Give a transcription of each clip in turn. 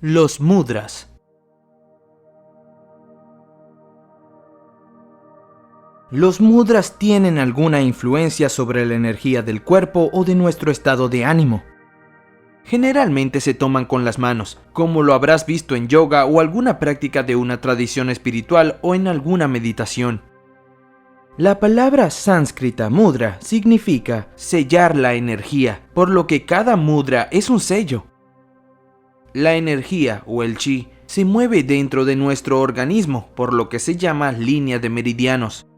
Los mudras. Los mudras tienen alguna influencia sobre la energía del cuerpo o de nuestro estado de ánimo. Generalmente se toman con las manos, como lo habrás visto en yoga o alguna práctica de una tradición espiritual o en alguna meditación. La palabra sánscrita mudra significa sellar la energía, por lo que cada mudra es un sello. La energía o el chi se mueve dentro de nuestro organismo, por lo que se llama línea de meridianos.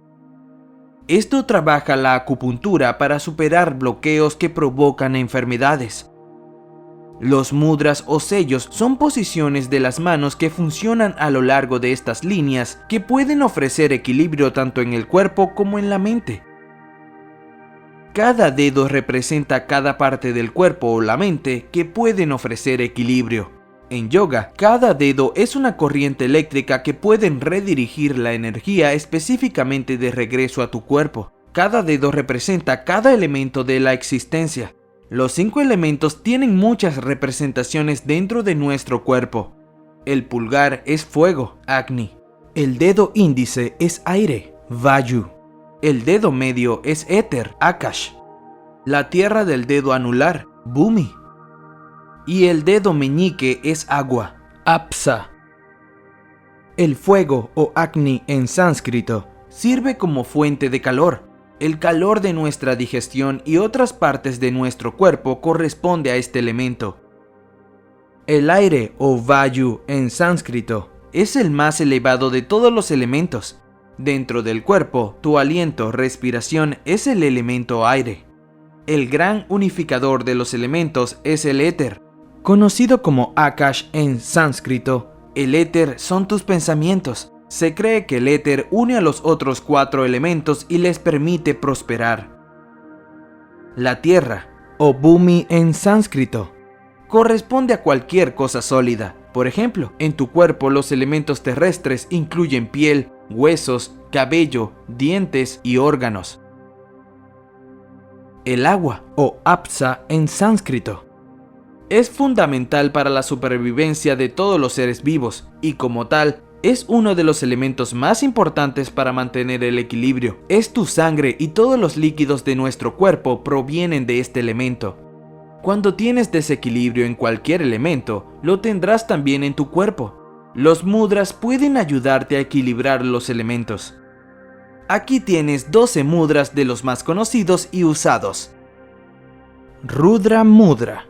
Esto trabaja la acupuntura para superar bloqueos que provocan enfermedades. Los mudras o sellos son posiciones de las manos que funcionan a lo largo de estas líneas que pueden ofrecer equilibrio tanto en el cuerpo como en la mente. Cada dedo representa cada parte del cuerpo o la mente que pueden ofrecer equilibrio. En yoga, cada dedo es una corriente eléctrica que pueden redirigir la energía específicamente de regreso a tu cuerpo. Cada dedo representa cada elemento de la existencia. Los 5 elementos tienen muchas representaciones dentro de nuestro cuerpo. El pulgar es fuego, Agni. El dedo índice es aire, Vayu. El dedo medio es éter, Akash. La tierra del dedo anular, Bhumi. Y el dedo meñique es agua, Apsa. El fuego o Agni en sánscrito sirve como fuente de calor. El calor de nuestra digestión y otras partes de nuestro cuerpo corresponde a este elemento. El aire o Vayu en sánscrito es el más elevado de todos los elementos. Dentro del cuerpo, tu aliento, respiración es el elemento aire. El gran unificador de los elementos es el éter. Conocido como Akash en sánscrito, el éter son tus pensamientos. Se cree que el éter une a los otros 4 elementos y les permite prosperar. La tierra, o Bhumi en sánscrito, corresponde a cualquier cosa sólida. Por ejemplo, en tu cuerpo los elementos terrestres incluyen piel, huesos, cabello, dientes y órganos. El agua, o Apsa en sánscrito, es fundamental para la supervivencia de todos los seres vivos y como tal, es uno de los elementos más importantes para mantener el equilibrio. Es tu sangre y todos los líquidos de nuestro cuerpo provienen de este elemento. Cuando tienes desequilibrio en cualquier elemento, lo tendrás también en tu cuerpo. Los mudras pueden ayudarte a equilibrar los elementos. Aquí tienes 12 mudras de los más conocidos y usados. Rudra Mudra.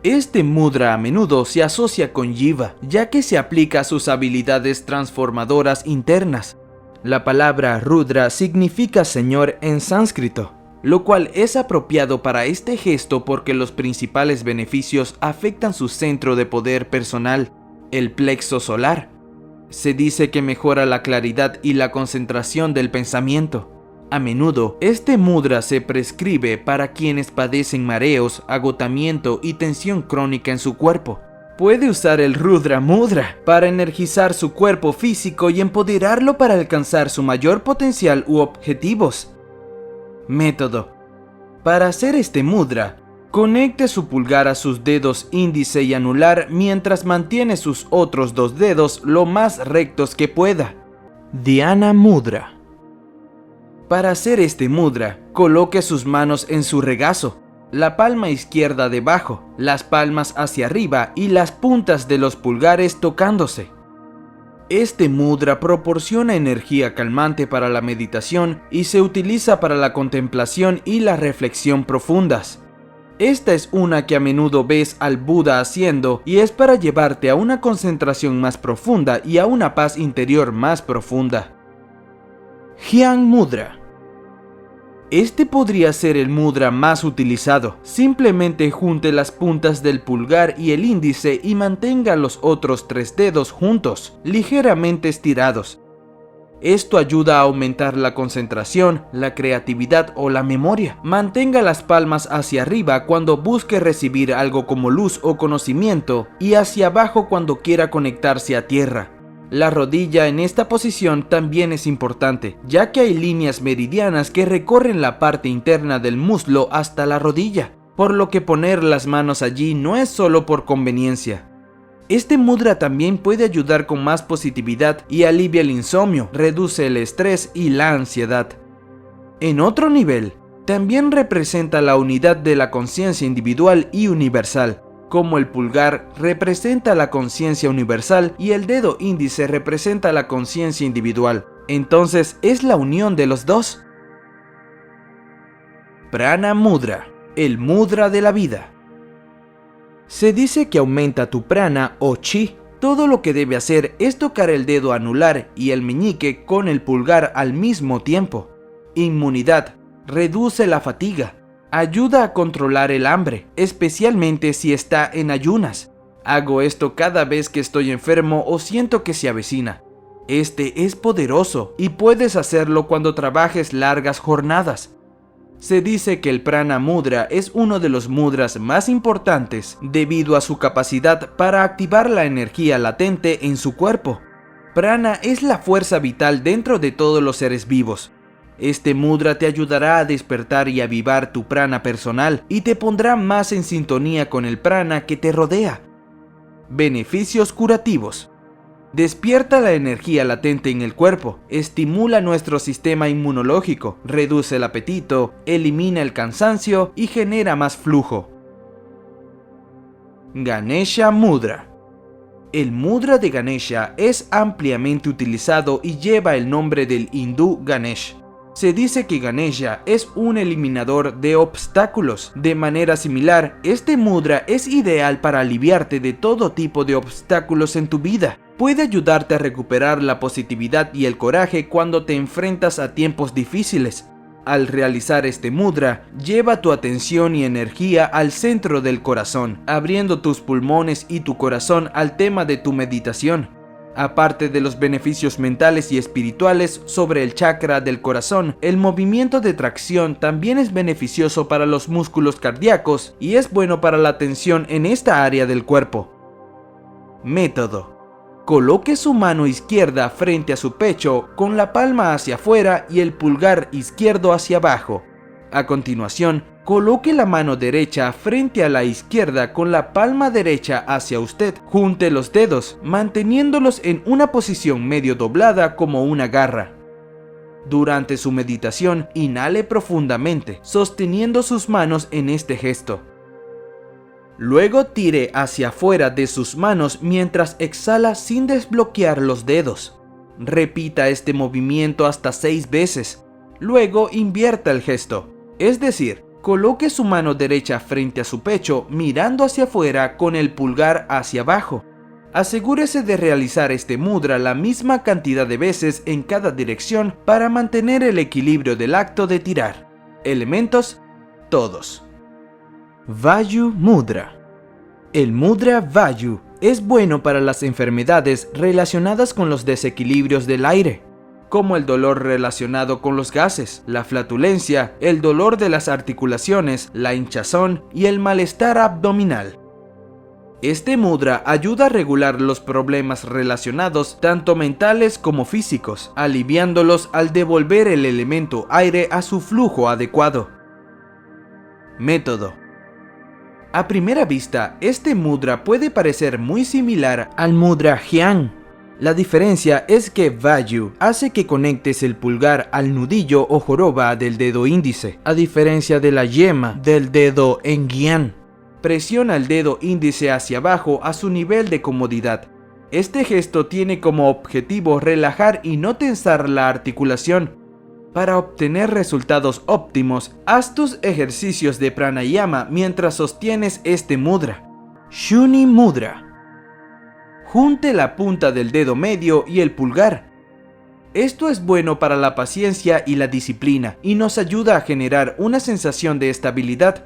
Este mudra a menudo se asocia con Jiva, ya que se aplica a sus habilidades transformadoras internas. La palabra Rudra significa señor en sánscrito, lo cual es apropiado para este gesto porque los principales beneficios afectan su centro de poder personal, el plexo solar. Se dice que mejora la claridad y la concentración del pensamiento. A menudo, este mudra se prescribe para quienes padecen mareos, agotamiento y tensión crónica en su cuerpo. Puede usar el Rudra Mudra para energizar su cuerpo físico y empoderarlo para alcanzar su mayor potencial u objetivos. Método. Para hacer este mudra, conecte su pulgar a sus dedos índice y anular mientras mantiene sus otros 2 dedos lo más rectos que pueda. Dhyana Mudra. Para hacer este mudra, coloque sus manos en su regazo, la palma izquierda debajo, las palmas hacia arriba y las puntas de los pulgares tocándose. Este mudra proporciona energía calmante para la meditación y se utiliza para la contemplación y la reflexión profundas. Esta es una que a menudo ves al Buda haciendo y es para llevarte a una concentración más profunda y a una paz interior más profunda. Jnana Mudra. Este podría ser el mudra más utilizado. Simplemente junte las puntas del pulgar y el índice y mantenga los otros 3 dedos juntos, ligeramente estirados. Esto ayuda a aumentar la concentración, la creatividad o la memoria. Mantenga las palmas hacia arriba cuando busque recibir algo como luz o conocimiento y hacia abajo cuando quiera conectarse a tierra. La rodilla en esta posición también es importante, ya que hay líneas meridianas que recorren la parte interna del muslo hasta la rodilla, por lo que poner las manos allí no es solo por conveniencia. Este mudra también puede ayudar con más positividad y alivia el insomnio, reduce el estrés y la ansiedad. En otro nivel, también representa la unidad de la conciencia individual y universal, como el pulgar representa la conciencia universal y el dedo índice representa la conciencia individual. Entonces es la unión de los dos. Prana Mudra, el mudra de la vida. Se dice que aumenta tu prana o chi. Todo lo que debe hacer es tocar el dedo anular y el meñique con el pulgar al mismo tiempo. Inmunidad, reduce la fatiga, ayuda a controlar el hambre, especialmente si está en ayunas. Hago esto cada vez que estoy enfermo o siento que se avecina. Este es poderoso y puedes hacerlo cuando trabajes largas jornadas. Se dice que el Prana Mudra es uno de los mudras más importantes debido a su capacidad para activar la energía latente en su cuerpo. Prana es la fuerza vital dentro de todos los seres vivos. Este mudra te ayudará a despertar y avivar tu prana personal y te pondrá más en sintonía con el prana que te rodea. Beneficios curativos. Despierta la energía latente en el cuerpo, estimula nuestro sistema inmunológico, reduce el apetito, elimina el cansancio y genera más flujo. Ganesha Mudra. El mudra de Ganesha es ampliamente utilizado y lleva el nombre del hindú Ganesh. Se dice que Ganesha es un eliminador de obstáculos. De manera similar, este mudra es ideal para aliviarte de todo tipo de obstáculos en tu vida. Puede ayudarte a recuperar la positividad y el coraje cuando te enfrentas a tiempos difíciles. Al realizar este mudra, lleva tu atención y energía al centro del corazón, abriendo tus pulmones y tu corazón al tema de tu meditación. Aparte de los beneficios mentales y espirituales sobre el chakra del corazón, el movimiento de tracción también es beneficioso para los músculos cardíacos y es bueno para la tensión en esta área del cuerpo. Método. Coloque su mano izquierda frente a su pecho con la palma hacia afuera y el pulgar izquierdo hacia abajo. A continuación, coloque la mano derecha frente a la izquierda con la palma derecha hacia usted. Junte los dedos, manteniéndolos en una posición medio doblada como una garra. Durante su meditación, inhale profundamente, sosteniendo sus manos en este gesto. Luego tire hacia afuera de sus manos mientras exhala sin desbloquear los dedos. Repita este movimiento hasta 6 veces. Luego invierta el gesto, es decir, coloque su mano derecha frente a su pecho mirando hacia afuera con el pulgar hacia abajo. Asegúrese de realizar este mudra la misma cantidad de veces en cada dirección para mantener el equilibrio del acto de tirar. Elementos, todos. Vayu Mudra. El mudra Vayu es bueno para las enfermedades relacionadas con los desequilibrios del aire, como el dolor relacionado con los gases, la flatulencia, el dolor de las articulaciones, la hinchazón y el malestar abdominal. Este mudra ayuda a regular los problemas relacionados tanto mentales como físicos, aliviándolos al devolver el elemento aire a su flujo adecuado. Método. A primera vista, este mudra puede parecer muy similar al mudra Hyan. La diferencia es que Vayu hace que conectes el pulgar al nudillo o joroba del dedo índice, a diferencia de la yema del dedo Engyan. Presiona el dedo índice hacia abajo a su nivel de comodidad. Este gesto tiene como objetivo relajar y no tensar la articulación. Para obtener resultados óptimos, haz tus ejercicios de pranayama mientras sostienes este mudra. Shuni Mudra. Junte la punta del dedo medio y el pulgar. Esto es bueno para la paciencia y la disciplina y nos ayuda a generar una sensación de estabilidad.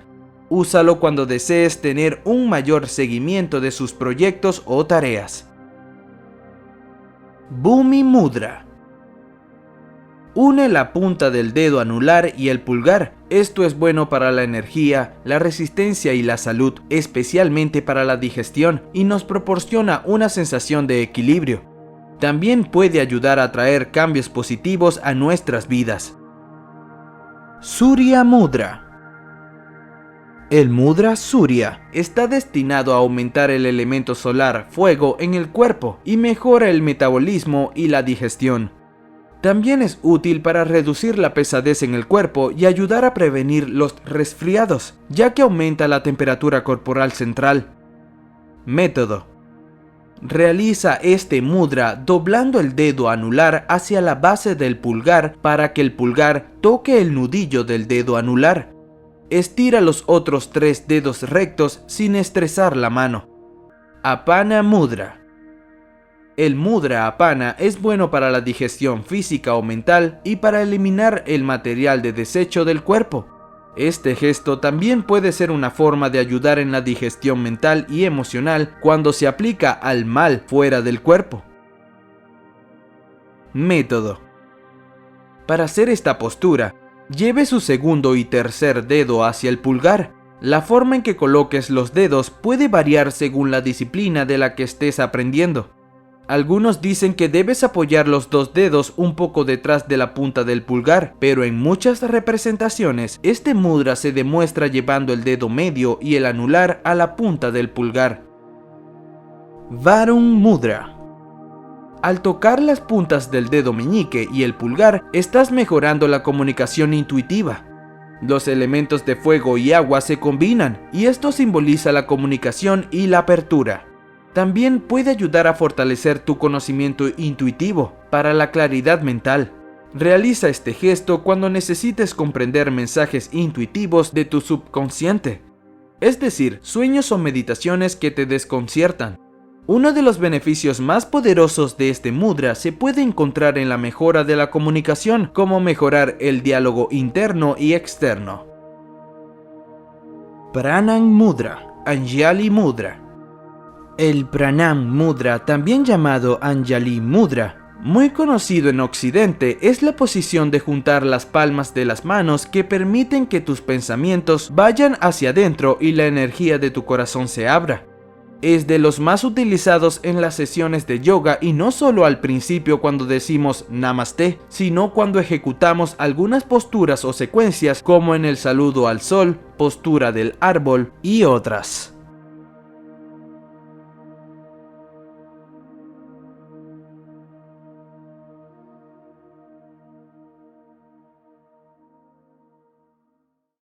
Úsalo cuando desees tener un mayor seguimiento de sus proyectos o tareas. Bhumi Mudra. Une la punta del dedo anular y el pulgar. Esto es bueno para la energía, la resistencia y la salud, especialmente para la digestión, y nos proporciona una sensación de equilibrio. También puede ayudar a traer cambios positivos a nuestras vidas. Surya Mudra. El mudra Surya está destinado a aumentar el elemento solar fuego en el cuerpo y mejora el metabolismo y la digestión. También es útil para reducir la pesadez en el cuerpo y ayudar a prevenir los resfriados, ya que aumenta la temperatura corporal central. Método: realiza este mudra doblando el dedo anular hacia la base del pulgar para que el pulgar toque el nudillo del dedo anular. Estira los otros 3 dedos rectos sin estresar la mano. Apana Mudra. El mudra apana es bueno para la digestión física o mental y para eliminar el material de desecho del cuerpo. Este gesto también puede ser una forma de ayudar en la digestión mental y emocional cuando se aplica al mal fuera del cuerpo. Método: para hacer esta postura, lleve su segundo y tercer dedo hacia el pulgar. La forma en que coloques los dedos puede variar según la disciplina de la que estés aprendiendo. Algunos dicen que debes apoyar los 2 dedos un poco detrás de la punta del pulgar, pero en muchas representaciones este mudra se demuestra llevando el dedo medio y el anular a la punta del pulgar. Varun Mudra. Al tocar las puntas del dedo meñique y el pulgar, estás mejorando la comunicación intuitiva. Los elementos de fuego y agua se combinan, y esto simboliza la comunicación y la apertura. También puede ayudar a fortalecer tu conocimiento intuitivo para la claridad mental. Realiza este gesto cuando necesites comprender mensajes intuitivos de tu subconsciente, es decir, sueños o meditaciones que te desconciertan. Uno de los beneficios más poderosos de este mudra se puede encontrar en la mejora de la comunicación, como mejorar el diálogo interno y externo. Pranam Mudra, Anjali Mudra. El Pranam Mudra, también llamado Anjali Mudra, muy conocido en Occidente, es la posición de juntar las palmas de las manos que permiten que tus pensamientos vayan hacia adentro y la energía de tu corazón se abra. Es de los más utilizados en las sesiones de yoga y no solo al principio cuando decimos Namaste, sino cuando ejecutamos algunas posturas o secuencias como en el saludo al sol, postura del árbol y otras.